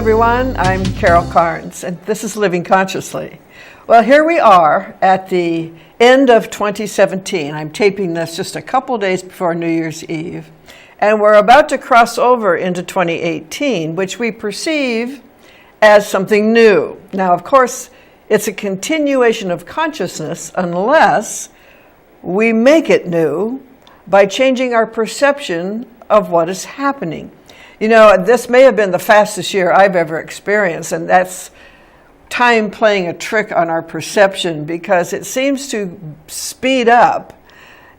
everyone. I'm Carol Carnes, and this is Living Consciously. Well, here we are at the end of 2017. I'm taping this just a couple days before New Year's Eve, and we're about to cross over into 2018, which we perceive as something new. Now, of course, it's a continuation of consciousness unless we make it new by changing our perception of what is happening. You know, this may have been the fastest year I've ever experienced, and that's time playing a trick on our perception because it seems to speed up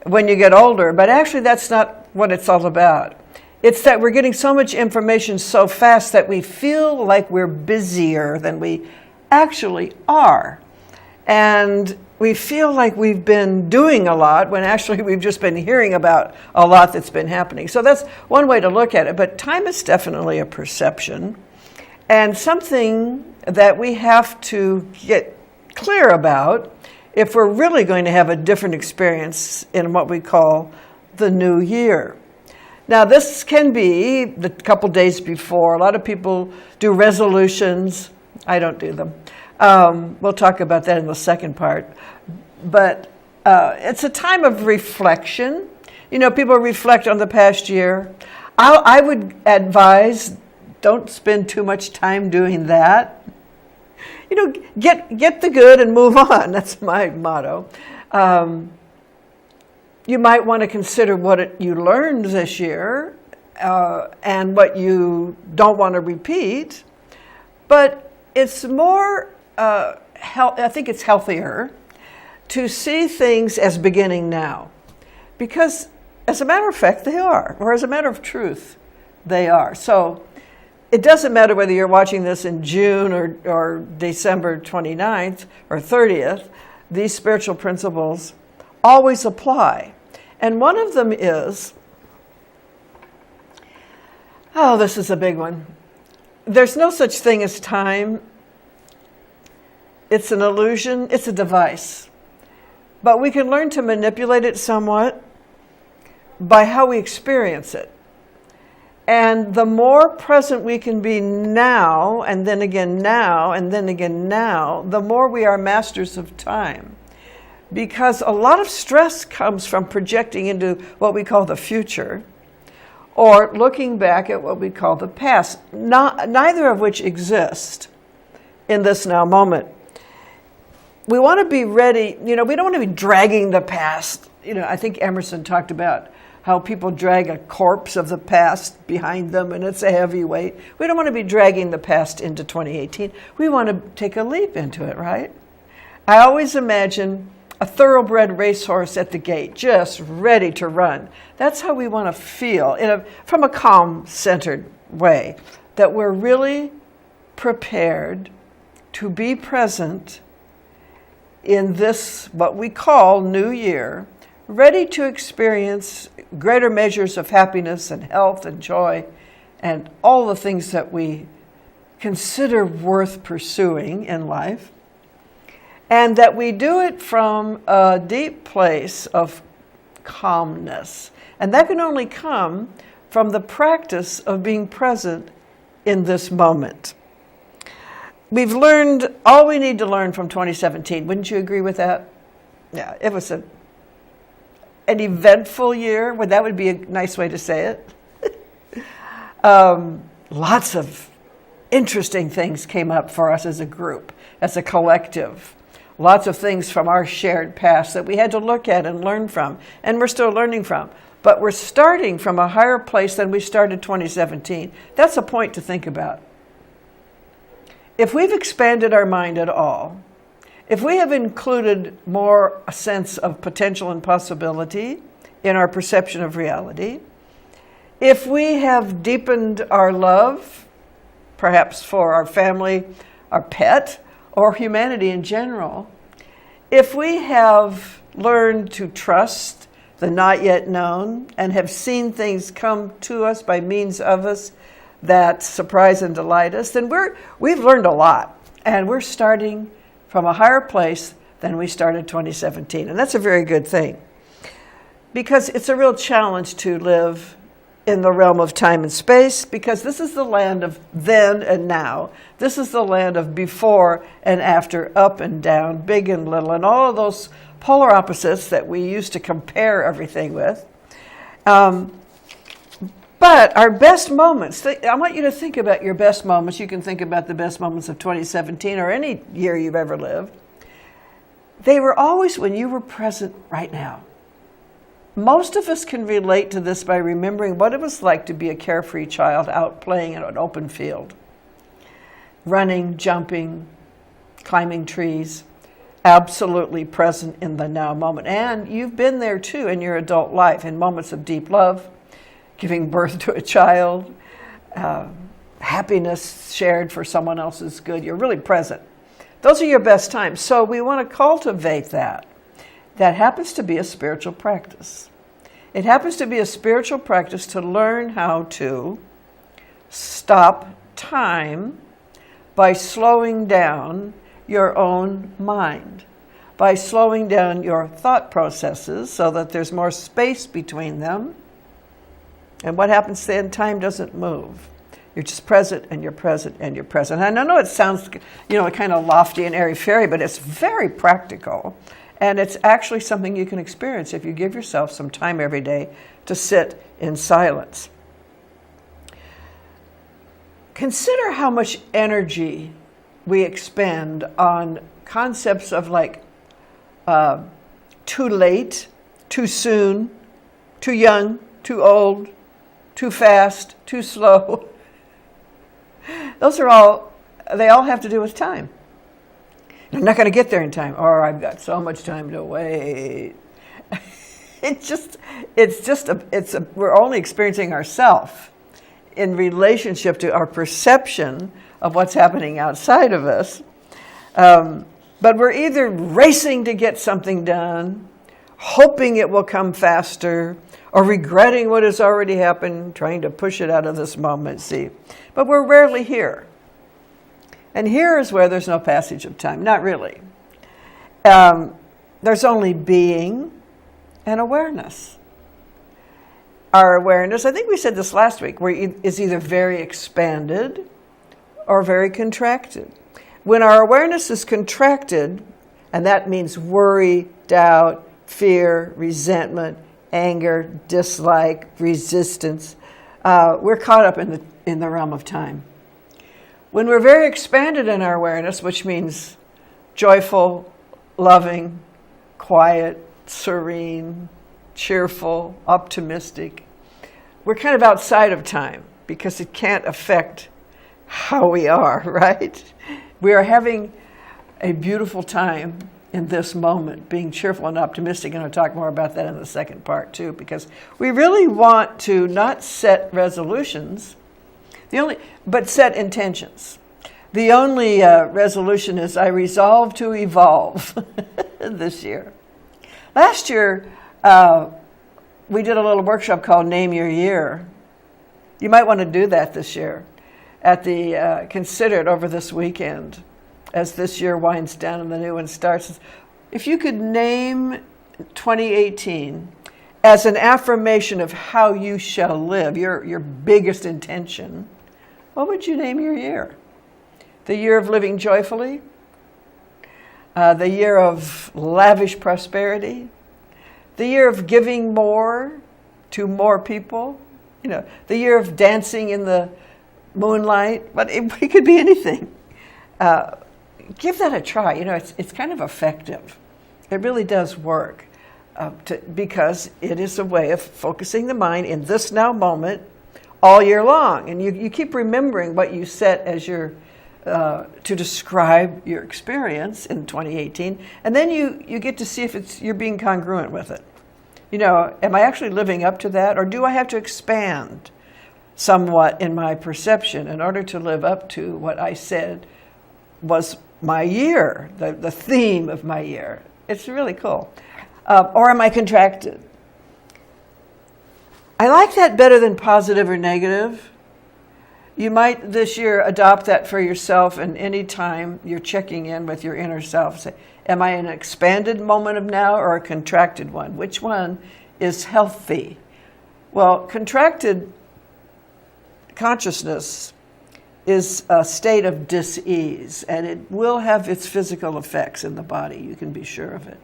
when you get older, but actually that's not what it's all about. It's that we're getting so much information so fast that we feel like we're busier than we actually are. And we feel like we've been doing a lot when actually we've just been hearing about a lot that's been happening. So that's one way to look at it. But time is definitely a perception and something that we have to get clear about if we're really going to have a different experience in what we call the new year. Now, this can be the couple days before. A lot of people do resolutions. I don't do them. We'll talk about that in the second part. But it's a time of reflection. You know, people reflect on the past year. I would advise don't spend too much time doing that. You know, get the good and move on. That's my motto. You might want to consider what you learned this year and what you don't want to repeat. But it's more, I think it's healthier to see things as beginning now. Because as a matter of fact, they are. Or as a matter of truth, they are. So it doesn't matter whether you're watching this in June or December 29th or 30th. These spiritual principles always apply. And one of them is, this is a big one. There's no such thing as time. It's an illusion. It's a device. But we can learn to manipulate it somewhat by how we experience it. And the more present we can be now, and then again now, and then again now, the more we are masters of time. Because a lot of stress comes from projecting into what we call the future, or looking back at what we call the past, neither of which exist in this now moment. We want to be ready, you know, we don't want to be dragging the past. You know, I think Emerson talked about how people drag a corpse of the past behind them, and it's a heavy weight. We don't want to be dragging the past into 2018. We want to take a leap into it, right? I always imagine a thoroughbred racehorse at the gate, just ready to run. That's how we want to feel, from a calm, centered way, that we're really prepared to be present in this, what we call New Year, ready to experience greater measures of happiness and health and joy and all the things that we consider worth pursuing in life. And that we do it from a deep place of calmness. And that can only come from the practice of being present in this moment. We've learned all we need to learn from 2017. Wouldn't you agree with that? Yeah, it was an eventful year. Well, that would be a nice way to say it. Lots of interesting things came up for us as a group, as a collective. Lots of things from our shared past that we had to look at and learn from, and we're still learning from. But we're starting from a higher place than we started 2017. That's a point to think about. If we've expanded our mind at all, if we have included more a sense of potential and possibility in our perception of reality, if we have deepened our love, perhaps for our family, our pet, or humanity in general, if we have learned to trust the not yet known and have seen things come to us by means of us that surprise and delight us, then we've learned a lot. And we're starting from a higher place than we started 2017. And that's a very good thing. Because it's a real challenge to live in the realm of time and space, because this is the land of then and now. This is the land of before and after, up and down, big and little, and all of those polar opposites that we used to compare everything with. But our best moments, I want you to think about your best moments. You can think about the best moments of 2017 or any year you've ever lived. They were always when you were present right now. Most of us can relate to this by remembering what it was like to be a carefree child out playing in an open field. Running, jumping, climbing trees, absolutely present in the now moment. And you've been there too in your adult life, in moments of deep love, giving birth to a child, happiness shared for someone else's good. You're really present. Those are your best times. So we want to cultivate that. That happens to be a spiritual practice. It happens to be a spiritual practice to learn how to stop time by slowing down your own mind, by slowing down your thought processes so that there's more space between them. And what happens then? Time doesn't move. You're just present, and you're present, and you're present. And I know it sounds, kind of lofty and airy-fairy, but it's very practical. And it's actually something you can experience if you give yourself some time every day to sit in silence. Consider how much energy we expend on concepts of like too late, too soon, too young, too old, too fast, too slow. They all have to do with time. I'm not going to get there in time, or I've got so much time to wait. We're only experiencing ourselves in relationship to our perception of what's happening outside of us. But we're either racing to get something done, hoping it will come faster, or regretting what has already happened, trying to push it out of this moment, see. But we're rarely here. And here is where there's no passage of time. Not really. There's only being and awareness. Our awareness, I think we said this last week, is either very expanded or very contracted. When our awareness is contracted, and that means worry, doubt, fear, resentment, anger, dislike, resistance, we're caught up in the realm of time. When we're very expanded in our awareness, which means joyful, loving, quiet, serene, cheerful, optimistic, we're kind of outside of time because it can't affect how we are, right? We are having a beautiful time in this moment, being cheerful and optimistic, and I'll talk more about that in the second part too, because we really want to not set resolutions, but set intentions. The only resolution is I resolve to evolve this year. Last year, we did a little workshop called Name Your Year. You might want to do that this year. Consider it over this weekend as this year winds down and the new one starts. If you could name 2018 as an affirmation of how you shall live, your biggest intention, what would you name your year? The year of living joyfully? The year of lavish prosperity? The year of giving more to more people? The year of dancing in the moonlight? But it could be anything. Give that a try. It's kind of effective. It really does work because it is a way of focusing the mind in this now moment all year long. And you keep remembering what you set as your to describe your experience in 2018, and then you get to see if you're being congruent with it. Am I actually living up to that, or do I have to expand somewhat in my perception in order to live up to what I said was my year, the theme of my year? It's really cool. Or am I contracted? I like that better than positive or negative. You might this year adopt that for yourself, and any time you're checking in with your inner self, say, am I in an expanded moment of now or a contracted one? Which one is healthy? Well, contracted consciousness is a state of dis-ease, and it will have its physical effects in the body. You can be sure of it.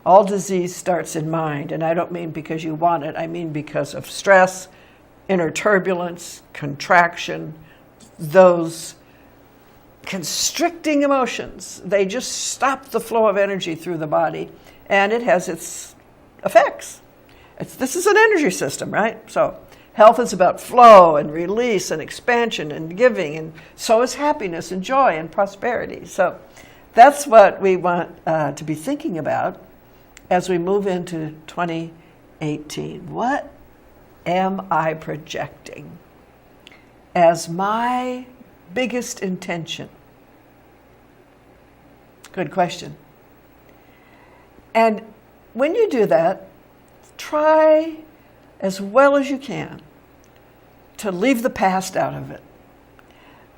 All disease starts in mind, and I don't mean because you want it. I mean because of stress, inner turbulence, contraction, those constricting emotions. They just stop the flow of energy through the body, and it has its effects. This is an energy system, right? So health is about flow and release and expansion and giving, and so is happiness and joy and prosperity. So that's what we want to be thinking about as we move into 2018. What am I projecting as my biggest intention? Good question. And when you do that, try as well as you can to leave the past out of it.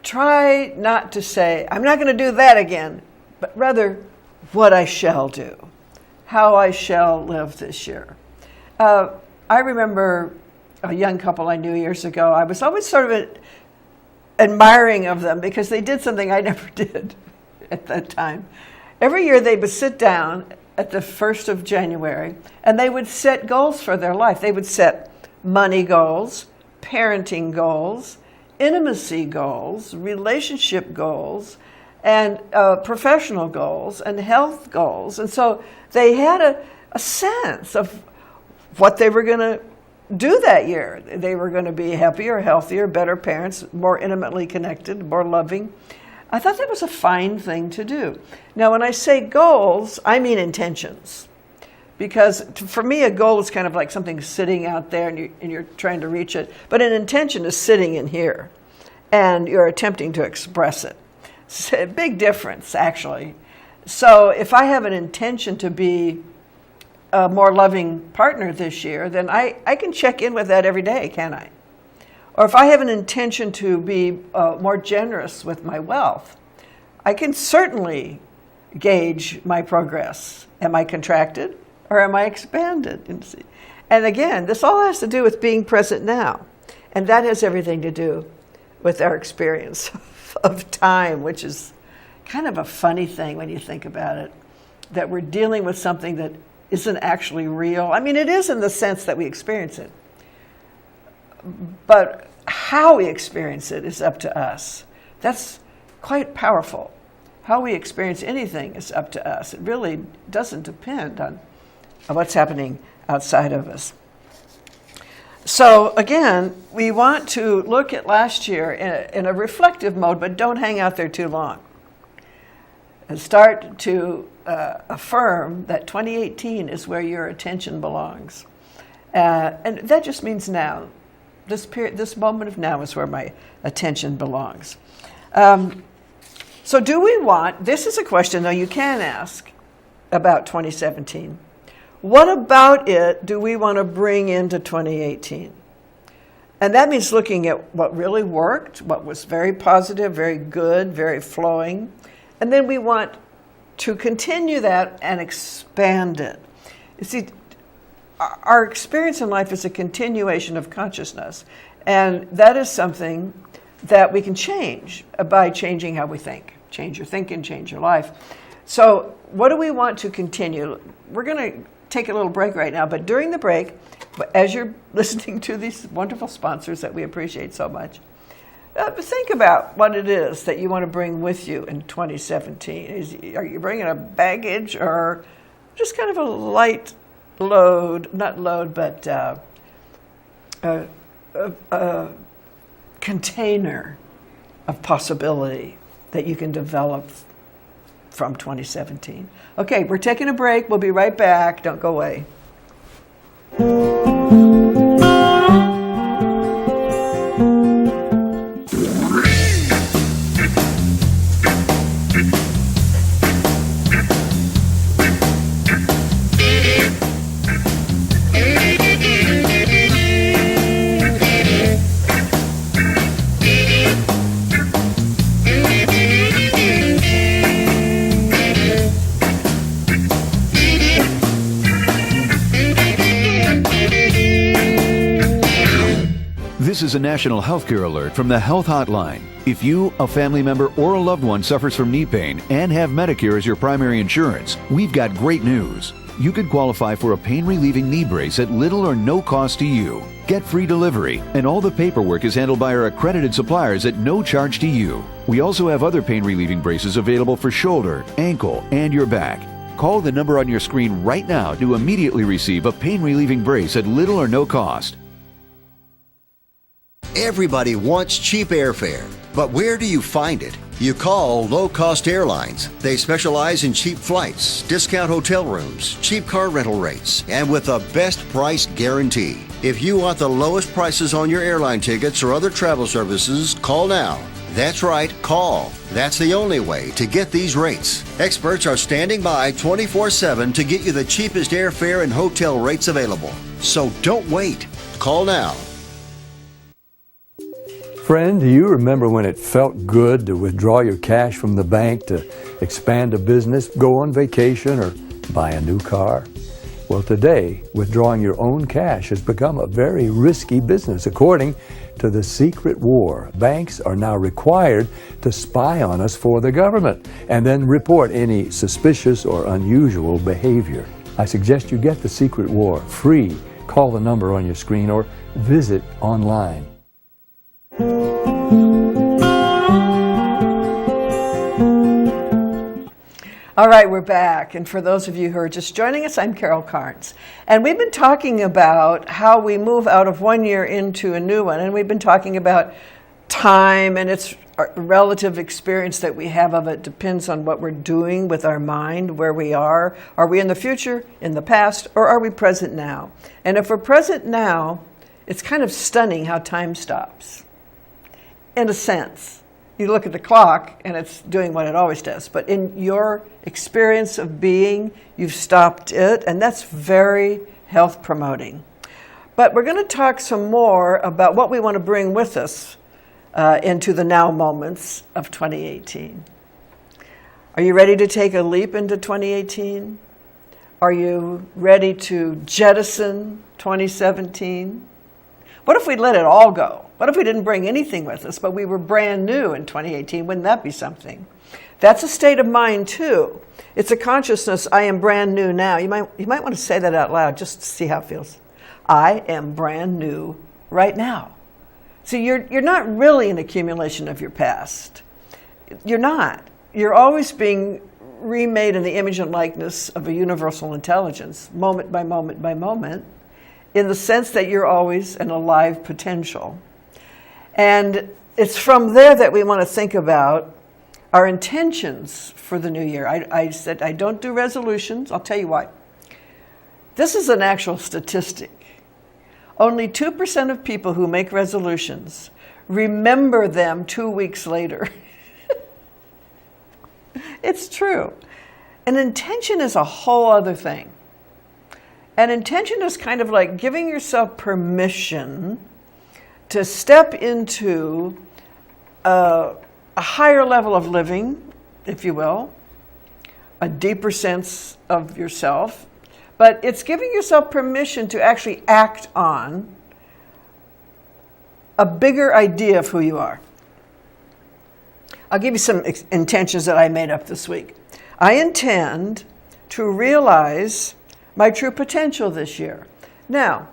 Try not to say, I'm not going to do that again, but rather, what I shall do, how I shall live this year. I remember a young couple I knew years ago. I was always sort of admiring of them because they did something I never did at that time. Every year they would sit down at the 1st of January and they would set goals for their life. They would set money goals, parenting goals, intimacy goals, relationship goals, and professional goals and health goals. And so they had a sense of what they were going to do that year. They were going to be happier, healthier, better parents, more intimately connected, more loving. I thought that was a fine thing to do. Now, when I say goals, I mean intentions. Because for me, a goal is kind of like something sitting out there and you're trying to reach it. But an intention is sitting in here and you're attempting to express it. It's a big difference, actually. So if I have an intention to be a more loving partner this year, then I can check in with that every day, can't I? Or if I have an intention to be more generous with my wealth, I can certainly gauge my progress. Am I contracted or am I expanded? And again, this all has to do with being present now. And that has everything to do with our experience of time, which is kind of a funny thing when you think about it, that we're dealing with something that isn't actually real. I mean, it is in the sense that we experience it. But how we experience it is up to us. That's quite powerful. How we experience anything is up to us. It really doesn't depend on what's happening outside of us. So again, we want to look at last year in a reflective mode, but don't hang out there too long. And start to affirm that 2018 is where your attention belongs. And that just means now. This moment of now is where my attention belongs. So do we want, this is a question though you can ask about 2017. What about it do we want to bring into 2018? And that means looking at what really worked, what was very positive, very good, very flowing. And then we want to continue that and expand it. You see, our experience in life is a continuation of consciousness. And that is something that we can change by changing how we think. Change your thinking, change your life. So what do we want to continue? We're going to take a little break right now, but during the break, as you're listening to these wonderful sponsors that we appreciate so much, think about what it is that you want to bring with you in 2017. Are you bringing a baggage or just kind of a light load, not load, but a container of possibility that you can develop from 2017. Okay, we're taking a break. We'll be right back. Don't go away. This is a national healthcare alert from the Health Hotline. If you, a family member, or a loved one suffers from knee pain and have Medicare as your primary insurance, we've got great news. You could qualify for a pain-relieving knee brace at little or no cost to you. Get free delivery, and all the paperwork is handled by our accredited suppliers at no charge to you. We also have other pain-relieving braces available for shoulder, ankle, and your back. Call the number on your screen right now to immediately receive a pain-relieving brace at little or no cost. Everybody wants cheap airfare, but where do you find it? You call Low Cost Airlines. They specialize in cheap flights, discount hotel rooms, cheap car rental rates, and with a best price guarantee. If you want the lowest prices on your airline tickets or other travel services, call now. That's right, call. That's the only way to get these rates. Experts are standing by 24/7 to get you the cheapest airfare and hotel rates available. So don't wait. Call now. Friend, do you remember when it felt good to withdraw your cash from the bank to expand a business, go on vacation, or buy a new car? Well, today, withdrawing your own cash has become a very risky business. According to the Secret War, banks are now required to spy on us for the government and then report any suspicious or unusual behavior. I suggest you get the Secret War free. Call the number on your screen or visit online. All right, we're back. And for those of you who are just joining us, I'm Carol Carnes. And we've been talking about how we move out of one year into a new one. And we've been talking about time and its relative experience that we have of it depends on what we're doing with our mind, where we are. Are we in the future, in the past, or are we present now? And if we're present now, it's kind of stunning how time stops. In a sense. You look at the clock and it's doing what it always does. But in your experience of being, you've stopped it, and that's very health promoting. But we're going to talk some more about what we want to bring with us into the now moments of 2018. Are you ready to take a leap into 2018? Are you ready to jettison 2017? What if we let it all go? What if we didn't bring anything with us, but we were brand new in 2018? Wouldn't that be something? That's a state of mind, too. It's a consciousness, I am brand new now. You might want to say that out loud just to see how it feels. I am brand new right now. See, you're not really an accumulation of your past. You're not. You're always being remade in the image and likeness of a universal intelligence, moment by moment by moment, in the sense that you're always an alive potential. And it's from there that we want to think about our intentions for the new year. I said I don't do resolutions. I'll tell you why. This is an actual statistic. Only 2% of people who make resolutions remember them 2 weeks later. It's true. An intention is a whole other thing. An intention is kind of like giving yourself permission to step into a higher level of living, if you will, a deeper sense of yourself. But it's giving yourself permission to actually act on a bigger idea of who you are. I'll give you some intentions that I made up this week. I intend to realize my true potential this year. Now,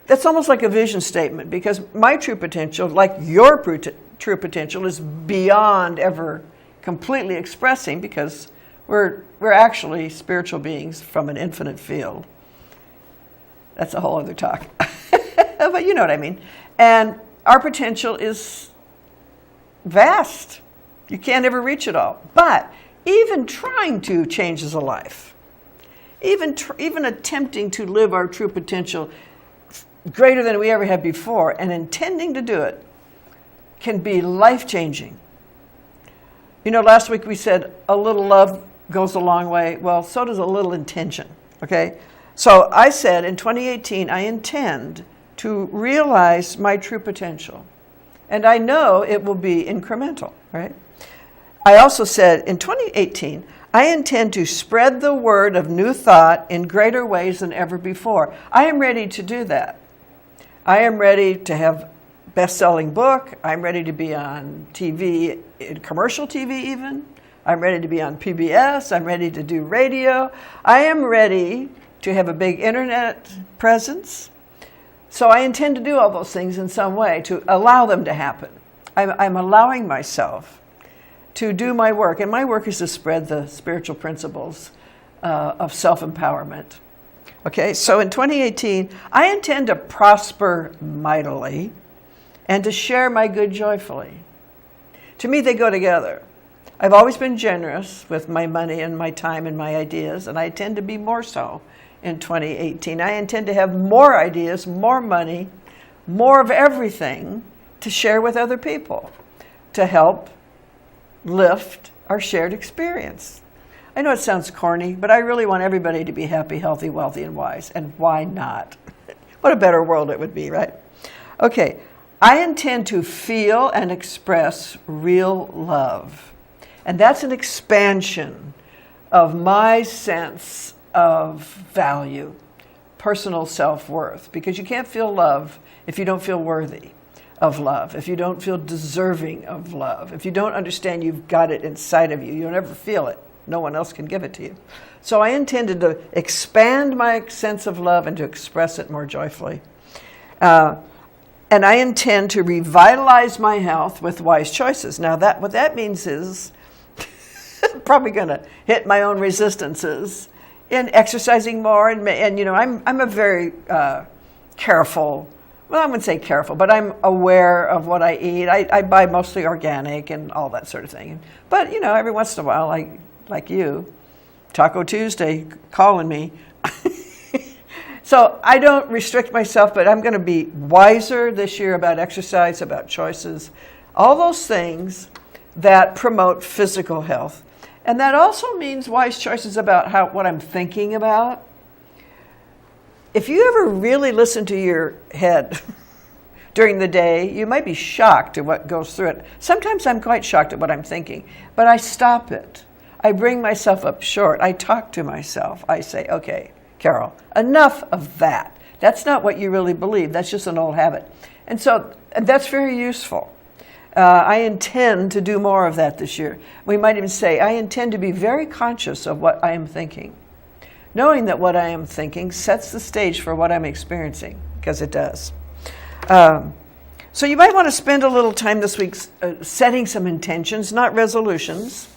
that's almost like a vision statement, because my true potential, like your true potential, is beyond ever completely expressing, because we're actually spiritual beings from an infinite field. That's a whole other talk. But you know what I mean. And our potential is vast. You can't ever reach it all. But even trying to changes a life. Even attempting to live our true potential greater than we ever had before, and intending to do it, can be life-changing. You know, last week we said a little love goes a long way. Well, so does a little intention, okay? So I said in 2018, I intend to realize my true potential. And I know it will be incremental, right? I also said in 2018, I intend to spread the word of new thought in greater ways than ever before. I am ready to do that. I am ready to have best-selling book. I'm ready to be on TV, commercial TV even. I'm ready to be on PBS. I'm ready to do radio. I am ready to have a big internet presence. So I intend to do all those things in some way to allow them to happen. I'm allowing myself to do my work, and my work is to spread the spiritual principles of self-empowerment. Okay, so in 2018, I intend to prosper mightily and to share my good joyfully. To me, they go together. I've always been generous with my money and my time and my ideas, and I intend to be more so in 2018. I intend to have more ideas, more money, more of everything to share with other people, to help lift our shared experience. I know it sounds corny, but I really want everybody to be happy, healthy, wealthy, and wise. And why not? What a better world it would be, right? Okay, I intend to feel and express real love. And that's an expansion of my sense of value, personal self-worth, because you can't feel love if you don't feel worthy of love, if you don't feel deserving of love, if you don't understand you've got it inside of you, you'll never feel it. No one else can give it to you. So I intended to expand my sense of love and to express it more joyfully. And I intend to revitalize my health with wise choices. Now, what that means is probably going to hit my own resistances in exercising more. And you know, I'm a very careful. Well, I wouldn't say careful, but I'm aware of what I eat. I buy mostly organic and all that sort of thing. But, you know, every once in a while, like you, Taco Tuesday calling me. So I don't restrict myself, but I'm going to be wiser this year about exercise, about choices, all those things that promote physical health. And that also means wise choices about what I'm thinking about. If you ever really listen to your head during the day, you might be shocked at what goes through it. Sometimes I'm quite shocked at what I'm thinking, but I stop it. I bring myself up short. I talk to myself. I say, okay, Carol, enough of that. That's not what you really believe. That's just an old habit. And so that's very useful. I intend to do more of that this year. We might even say, I intend to be very conscious of what I am thinking, knowing that what I am thinking sets the stage for what I'm experiencing, because it does. So you might want to spend a little time this week setting some intentions, not resolutions,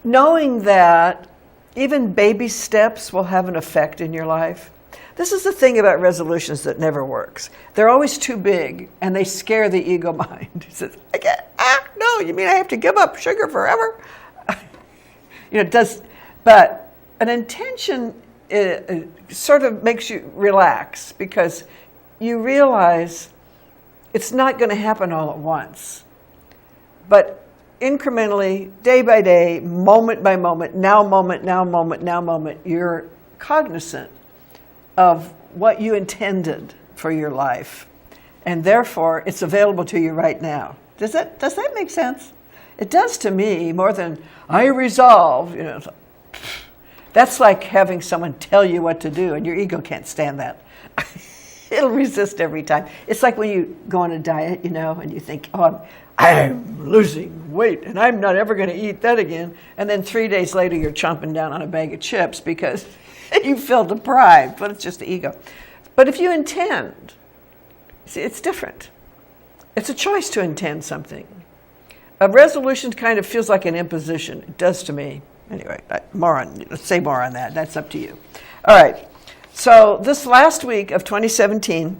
knowing that even baby steps will have an effect in your life. This is the thing about resolutions that never works. They're always too big, and they scare the ego mind. It says, I can't, no, you mean I have to give up sugar forever? You know, it does, but an intention sort of makes you relax, because you realize it's not going to happen all at once. But incrementally, day by day, moment by moment, now moment, now moment, now moment, you're cognizant of what you intended for your life. And therefore, it's available to you right now. Does that make sense? It does to me, more than I resolve. You know, that's like having someone tell you what to do, and your ego can't stand that. It'll resist every time. It's like when you go on a diet, you know, and you think, oh, I'm losing weight, and I'm not ever going to eat that again. And then 3 days later, you're chomping down on a bag of chips because you feel deprived, but it's just the ego. But if you intend, see, it's different. It's a choice to intend something. A resolution kind of feels like an imposition. It does to me. Anyway, let's say more on that. That's up to you. All right. So this last week of 2017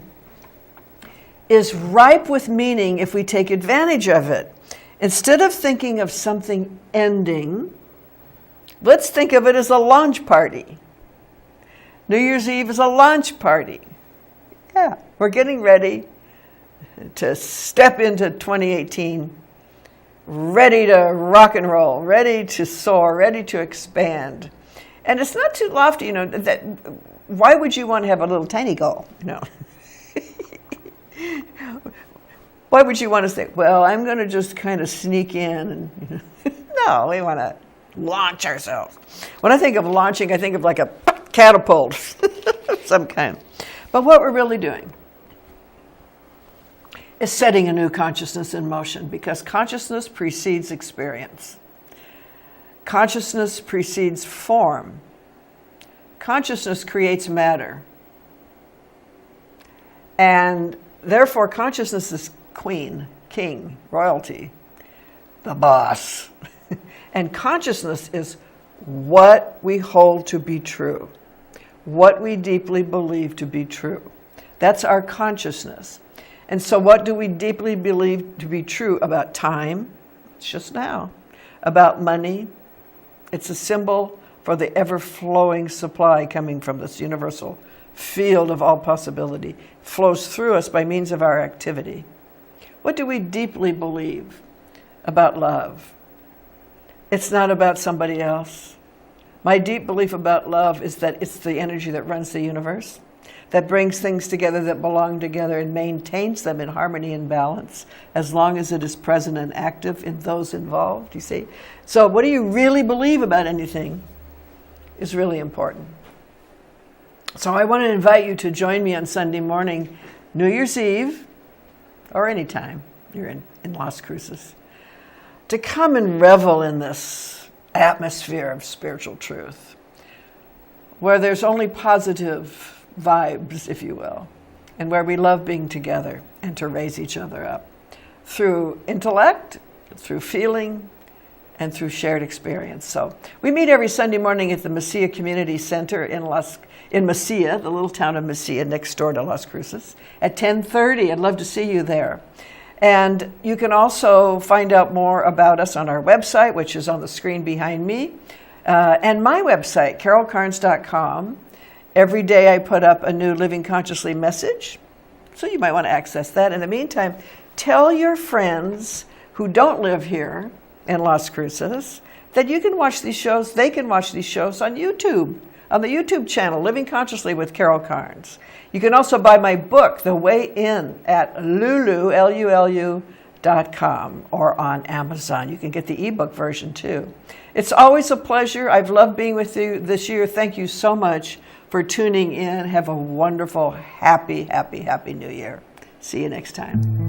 is ripe with meaning if we take advantage of it. Instead of thinking of something ending, let's think of it as a launch party. New Year's Eve is a launch party. Yeah, we're getting ready to step into 2018, ready to rock and roll, ready to soar, ready to expand. And it's not too lofty, you know. Why would you want to have a little tiny goal, you know? Why would you want to say, well, I'm going to just kind of sneak in? And, you know. No, we want to launch ourselves. When I think of launching, I think of like a catapult of some kind. But what we're really doing is setting a new consciousness in motion, because consciousness precedes experience. Consciousness precedes form. Consciousness creates matter. And therefore, consciousness is queen, king, royalty, the boss. And consciousness is what we hold to be true, what we deeply believe to be true. That's our consciousness. And so what do we deeply believe to be true about time? It's just now. About money? It's a symbol for the ever-flowing supply coming from this universal field of all possibility. It flows through us by means of our activity. What do we deeply believe about love? It's not about somebody else. My deep belief about love is that it's the energy that runs the universe, that brings things together that belong together and maintains them in harmony and balance as long as it is present and active in those involved, you see. So what do you really believe about anything is really important. So I want to invite you to join me on Sunday morning, New Year's Eve, or any time you're in Las Cruces, to come and revel in this atmosphere of spiritual truth, where there's only positive vibes, if you will, and where we love being together and to raise each other up through intellect, through feeling, and through shared experience. So we meet every Sunday morning at the Mesilla Community Center in Mesilla, the little town of Mesilla next door to Las Cruces, at 10:30. I'd love to see you there. And you can also find out more about us on our website, which is on the screen behind me, and my website, carolcarnes.com. Every day I put up a new Living Consciously message, so you might want to access that. In the meantime, tell your friends who don't live here in Las Cruces that you can watch these shows, they can watch these shows on YouTube, on the YouTube channel, Living Consciously with Carol Carnes. You can also buy my book, The Way In, at lulu.com or on Amazon. You can get the ebook version too. It's always a pleasure. I've loved being with you this year. Thank you so much for tuning in. Have a wonderful, happy, happy, happy New Year. See you next time.